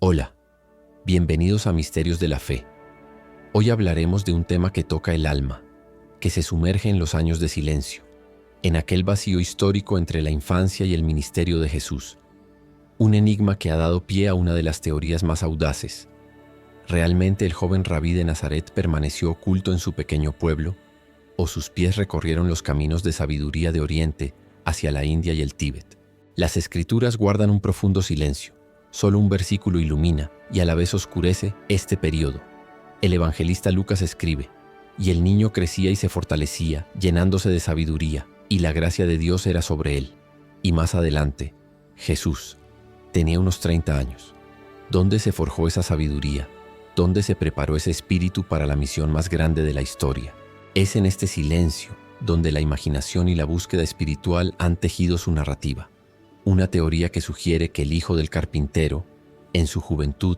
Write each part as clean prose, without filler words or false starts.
Hola, bienvenidos a Misterios de la Fe. Hoy hablaremos de un tema que toca el alma, que se sumerge en los años de silencio, en aquel vacío histórico entre la infancia y el ministerio de Jesús. Un enigma que ha dado pie a una de las teorías más audaces. ¿Realmente el joven rabí de Nazaret permaneció oculto en su pequeño pueblo? ¿O sus pies recorrieron los caminos de sabiduría de Oriente hacia la India y el Tíbet? Las Escrituras guardan un profundo silencio. Solo un versículo ilumina y a la vez oscurece este periodo. El evangelista Lucas escribe: «Y el niño crecía y se fortalecía, llenándose de sabiduría, y la gracia de Dios era sobre él». Y más adelante, Jesús tenía unos 30 años. ¿Dónde se forjó esa sabiduría? ¿Dónde se preparó ese espíritu para la misión más grande de la historia? Es en este silencio donde la imaginación y la búsqueda espiritual han tejido su narrativa. Una teoría que sugiere que el hijo del carpintero, en su juventud,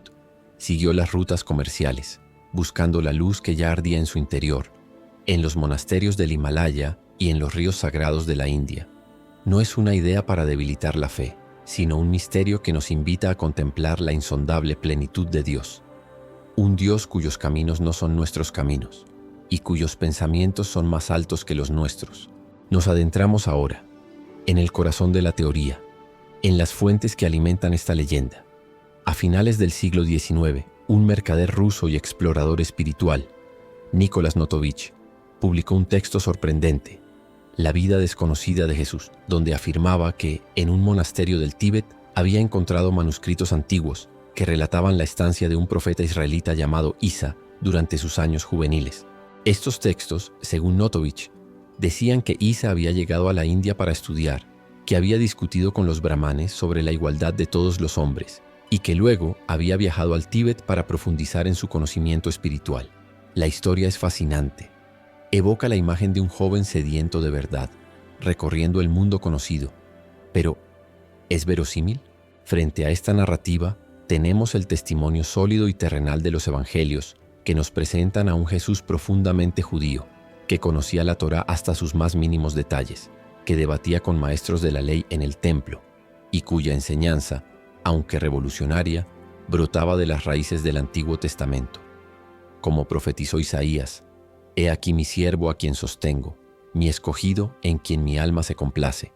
siguió las rutas comerciales, buscando la luz que ya ardía en su interior, en los monasterios del Himalaya y en los ríos sagrados de la India. No es una idea para debilitar la fe, sino un misterio que nos invita a contemplar la insondable plenitud de Dios. Un Dios cuyos caminos no son nuestros caminos, y cuyos pensamientos son más altos que los nuestros. Nos adentramos ahora en el corazón de la teoría, en las fuentes que alimentan esta leyenda. A finales del siglo XIX, un mercader ruso y explorador espiritual, Nicolás Notovich, publicó un texto sorprendente, La vida desconocida de Jesús, donde afirmaba que en un monasterio del Tíbet había encontrado manuscritos antiguos que relataban la estancia de un profeta israelita llamado Isa durante sus años juveniles. Estos textos, según Notovich, decían que Isa había llegado a la India para estudiar, que había discutido con los brahmanes sobre la igualdad de todos los hombres y que luego había viajado al Tíbet para profundizar en su conocimiento espiritual. La historia es fascinante. Evoca la imagen de un joven sediento de verdad, recorriendo el mundo conocido. Pero, ¿es verosímil? Frente a esta narrativa, tenemos el testimonio sólido y terrenal de los evangelios que nos presentan a un Jesús profundamente judío, que conocía la Torá hasta sus más mínimos detalles, que debatía con maestros de la ley en el templo y cuya enseñanza, aunque revolucionaria, brotaba de las raíces del Antiguo Testamento. Como profetizó Isaías: «He aquí mi siervo a quien sostengo, mi escogido en quien mi alma se complace.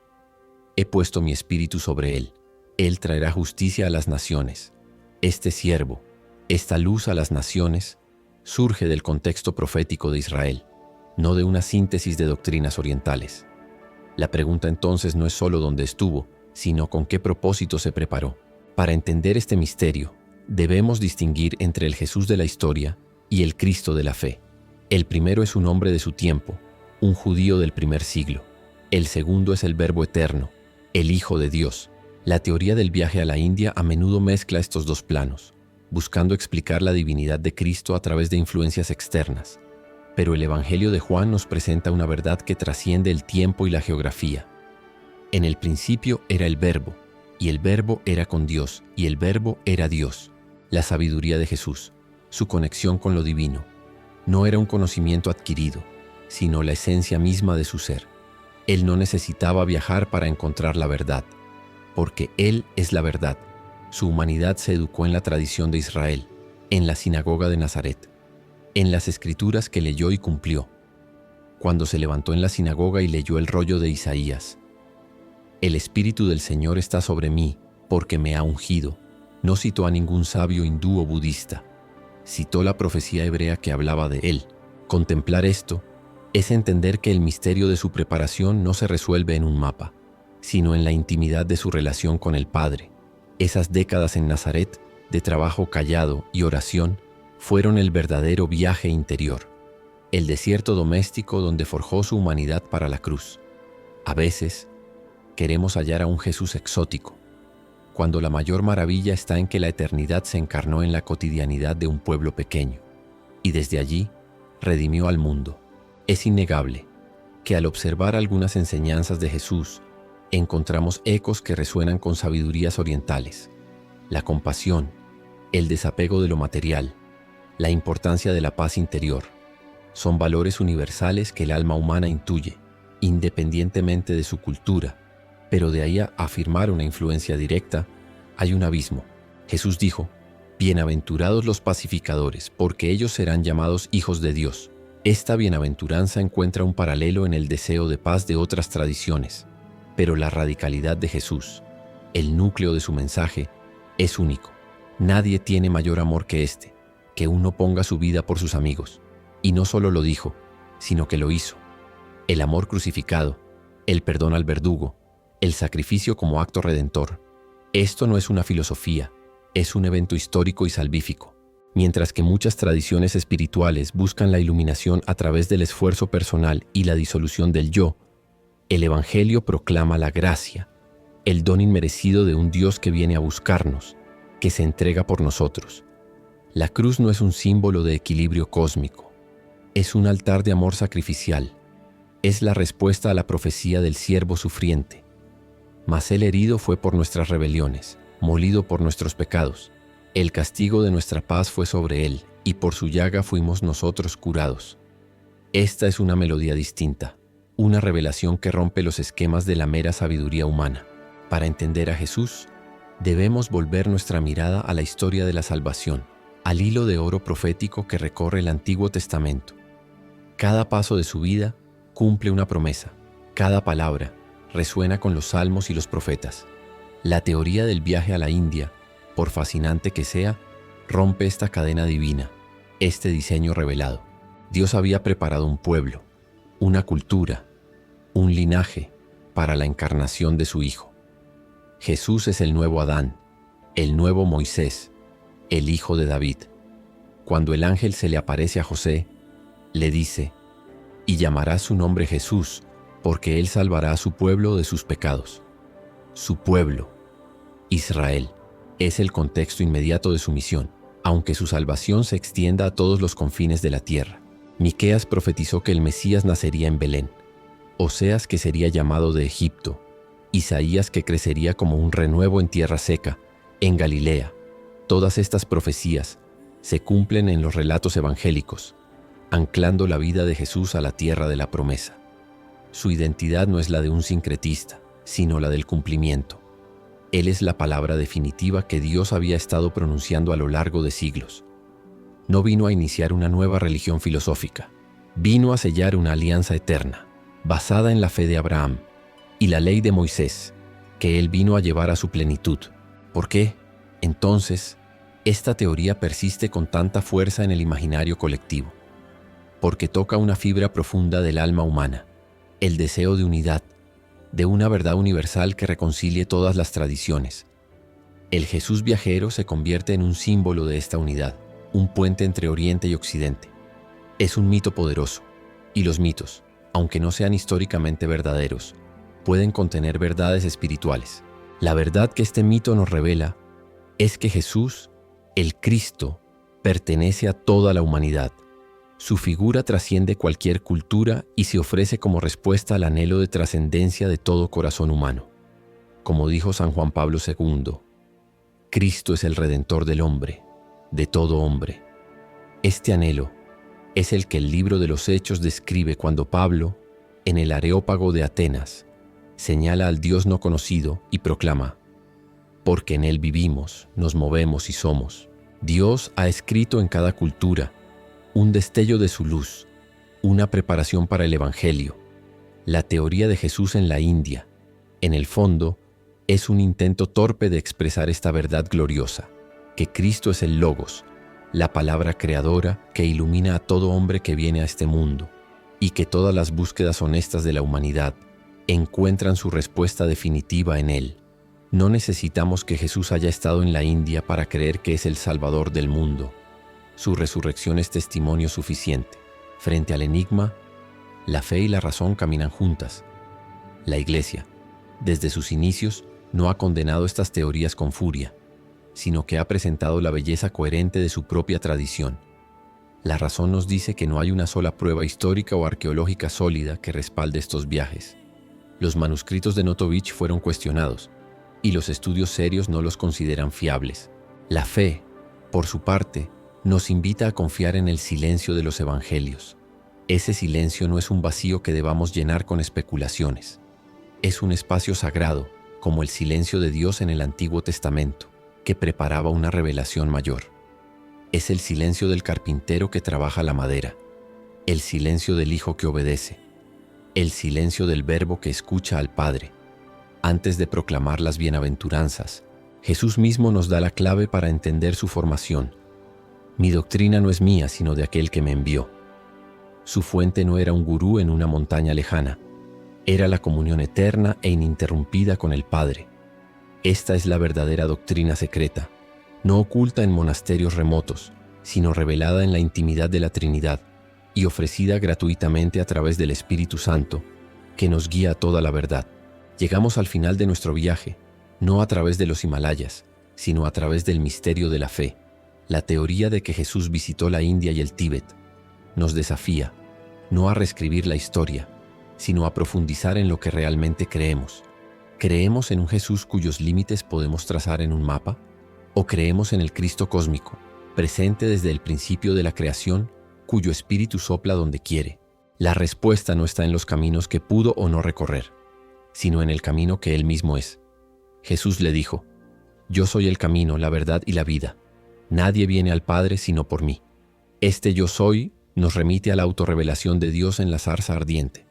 He puesto mi espíritu sobre él, él traerá justicia a las naciones». Este siervo, esta luz a las naciones, surge del contexto profético de Israel, no de una síntesis de doctrinas orientales. La pregunta entonces no es solo dónde estuvo, sino con qué propósito se preparó. Para entender este misterio, debemos distinguir entre el Jesús de la historia y el Cristo de la fe. El primero es un hombre de su tiempo, un judío del primer siglo. El segundo es el Verbo eterno, el Hijo de Dios. La teoría del viaje a la India a menudo mezcla estos dos planos, buscando explicar la divinidad de Cristo a través de influencias externas. Pero el Evangelio de Juan nos presenta una verdad que trasciende el tiempo y la geografía. En el principio era el Verbo, y el Verbo era con Dios, y el Verbo era Dios. La sabiduría de Jesús, su conexión con lo divino, no era un conocimiento adquirido, sino la esencia misma de su ser. Él no necesitaba viajar para encontrar la verdad, porque Él es la verdad. Su humanidad se educó en la tradición de Israel, en la sinagoga de Nazaret, en las Escrituras que leyó y cumplió. Cuando se levantó en la sinagoga y leyó el rollo de Isaías: «El Espíritu del Señor está sobre mí, porque me ha ungido», no citó a ningún sabio hindú o budista. Citó la profecía hebrea que hablaba de él. Contemplar esto es entender que el misterio de su preparación no se resuelve en un mapa, sino en la intimidad de su relación con el Padre. Esas décadas en Nazaret, de trabajo callado y oración, fueron el verdadero viaje interior, el desierto doméstico donde forjó su humanidad para la cruz. A veces, queremos hallar a un Jesús exótico, cuando la mayor maravilla está en que la eternidad se encarnó en la cotidianidad de un pueblo pequeño, y desde allí redimió al mundo. Es innegable que al observar algunas enseñanzas de Jesús, encontramos ecos que resuenan con sabidurías orientales. La compasión, el desapego de lo material, la importancia de la paz interior, son valores universales que el alma humana intuye, independientemente de su cultura, pero de ahí a afirmar una influencia directa, hay un abismo. Jesús dijo: Bienaventurados los pacificadores, porque ellos serán llamados hijos de Dios. Esta bienaventuranza encuentra un paralelo en el deseo de paz de otras tradiciones, pero la radicalidad de Jesús, el núcleo de su mensaje, es único. Nadie tiene mayor amor que este, que uno ponga su vida por sus amigos. Y no solo lo dijo, sino que lo hizo. El amor crucificado, el perdón al verdugo, el sacrificio como acto redentor. Esto no es una filosofía, es un evento histórico y salvífico. Mientras que muchas tradiciones espirituales buscan la iluminación a través del esfuerzo personal y la disolución del yo, el Evangelio proclama la gracia, el don inmerecido de un Dios que viene a buscarnos, que se entrega por nosotros. La cruz no es un símbolo de equilibrio cósmico, es un altar de amor sacrificial, es la respuesta a la profecía del siervo sufriente. Mas él herido fue por nuestras rebeliones, molido por nuestros pecados. El castigo de nuestra paz fue sobre él, y por su llaga fuimos nosotros curados. Esta es una melodía distinta, una revelación que rompe los esquemas de la mera sabiduría humana. Para entender a Jesús, debemos volver nuestra mirada a la historia de la salvación, al hilo de oro profético que recorre el Antiguo Testamento. Cada paso de su vida cumple una promesa, cada palabra resuena con los salmos y los profetas. La teoría del viaje a la India, por fascinante que sea, rompe esta cadena divina, este diseño revelado. Dios había preparado un pueblo, una cultura, un linaje para la encarnación de su Hijo. Jesús es el nuevo Adán, el nuevo Moisés, el hijo de David. Cuando el ángel se le aparece a José, le dice: «Y llamará su nombre Jesús, porque él salvará a su pueblo de sus pecados». Su pueblo, Israel, es el contexto inmediato de su misión, aunque su salvación se extienda a todos los confines de la tierra. Miqueas profetizó que el Mesías nacería en Belén, Oseas que sería llamado de Egipto, Isaías que crecería como un renuevo en tierra seca, en Galilea. Todas estas profecías se cumplen en los relatos evangélicos, anclando la vida de Jesús a la tierra de la promesa. Su identidad no es la de un sincretista, sino la del cumplimiento. Él es la palabra definitiva que Dios había estado pronunciando a lo largo de siglos. No vino a iniciar una nueva religión filosófica, vino a sellar una alianza eterna, basada en la fe de Abraham y la ley de Moisés, que él vino a llevar a su plenitud. ¿Por qué, entonces, esta teoría persiste con tanta fuerza en el imaginario colectivo? Porque toca una fibra profunda del alma humana, el deseo de unidad, de una verdad universal que reconcilie todas las tradiciones. El Jesús viajero se convierte en un símbolo de esta unidad, un puente entre Oriente y Occidente. Es un mito poderoso, y los mitos, aunque no sean históricamente verdaderos, pueden contener verdades espirituales. La verdad que este mito nos revela es que Jesús, el Cristo, pertenece a toda la humanidad. Su figura trasciende cualquier cultura y se ofrece como respuesta al anhelo de trascendencia de todo corazón humano. Como dijo San Juan Pablo II, Cristo es el Redentor del hombre, de todo hombre. Este anhelo es el que el libro de los Hechos describe cuando Pablo, en el Areópago de Atenas, señala al Dios no conocido y proclama: «Porque en Él vivimos, nos movemos y somos». Dios ha escrito en cada cultura un destello de su luz, una preparación para el Evangelio. La teoría de Jesús en la India, en el fondo, es un intento torpe de expresar esta verdad gloriosa, que Cristo es el Logos, la palabra creadora que ilumina a todo hombre que viene a este mundo, y que todas las búsquedas honestas de la humanidad encuentran su respuesta definitiva en Él. No necesitamos que Jesús haya estado en la India para creer que es el Salvador del mundo. Su resurrección es testimonio suficiente. Frente al enigma, la fe y la razón caminan juntas. La Iglesia, desde sus inicios, no ha condenado estas teorías con furia, sino que ha presentado la belleza coherente de su propia tradición. La razón nos dice que no hay una sola prueba histórica o arqueológica sólida que respalde estos viajes. Los manuscritos de Notovich fueron cuestionados, y los estudios serios no los consideran fiables. La fe, por su parte, nos invita a confiar en el silencio de los evangelios. Ese silencio no es un vacío que debamos llenar con especulaciones. Es un espacio sagrado, como el silencio de Dios en el Antiguo Testamento. que preparaba una revelación mayor. Es el silencio del carpintero que trabaja la madera, el silencio del hijo que obedece, el silencio del verbo que escucha al Padre. Antes de proclamar las bienaventuranzas, Jesús mismo nos da la clave para entender su formación. Mi doctrina no es mía, sino de aquel que me envió. Su fuente no era un gurú en una montaña lejana, era la comunión eterna e ininterrumpida con el Padre. Esta es la verdadera doctrina secreta, no oculta en monasterios remotos, sino revelada en la intimidad de la Trinidad y ofrecida gratuitamente a través del Espíritu Santo, que nos guía a toda la verdad. Llegamos al final de nuestro viaje, no a través de los Himalayas, sino a través del misterio de la fe. La teoría de que Jesús visitó la India y el Tíbet nos desafía, no a reescribir la historia, sino a profundizar en lo que realmente creemos. ¿Creemos en un Jesús cuyos límites podemos trazar en un mapa? ¿O creemos en el Cristo cósmico, presente desde el principio de la creación, cuyo espíritu sopla donde quiere? La respuesta no está en los caminos que pudo o no recorrer, sino en el camino que Él mismo es. Jesús le dijo: «Yo soy el camino, la verdad y la vida. Nadie viene al Padre sino por mí». Este yo soy nos remite a la autorrevelación de Dios en la zarza ardiente.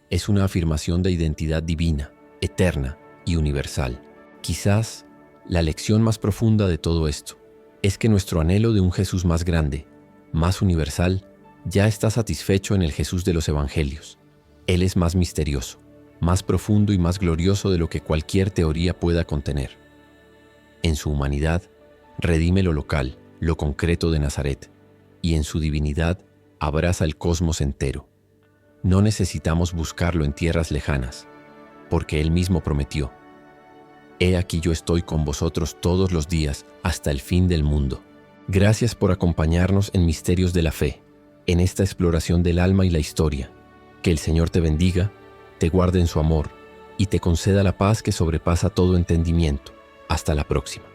Es una afirmación de identidad divina, eterna y universal. Quizás la lección más profunda de todo esto es que nuestro anhelo de un Jesús más grande, más universal, ya está satisfecho en el Jesús de los Evangelios. Él es más misterioso, más profundo y más glorioso de lo que cualquier teoría pueda contener. En su humanidad, redime lo local, lo concreto de Nazaret, y en su divinidad abraza el cosmos entero. No necesitamos buscarlo en tierras lejanas, porque Él mismo prometió: «He aquí yo estoy con vosotros todos los días hasta el fin del mundo». Gracias por acompañarnos en Misterios de la Fe, en esta exploración del alma y la historia. Que el Señor te bendiga, te guarde en su amor y te conceda la paz que sobrepasa todo entendimiento. Hasta la próxima.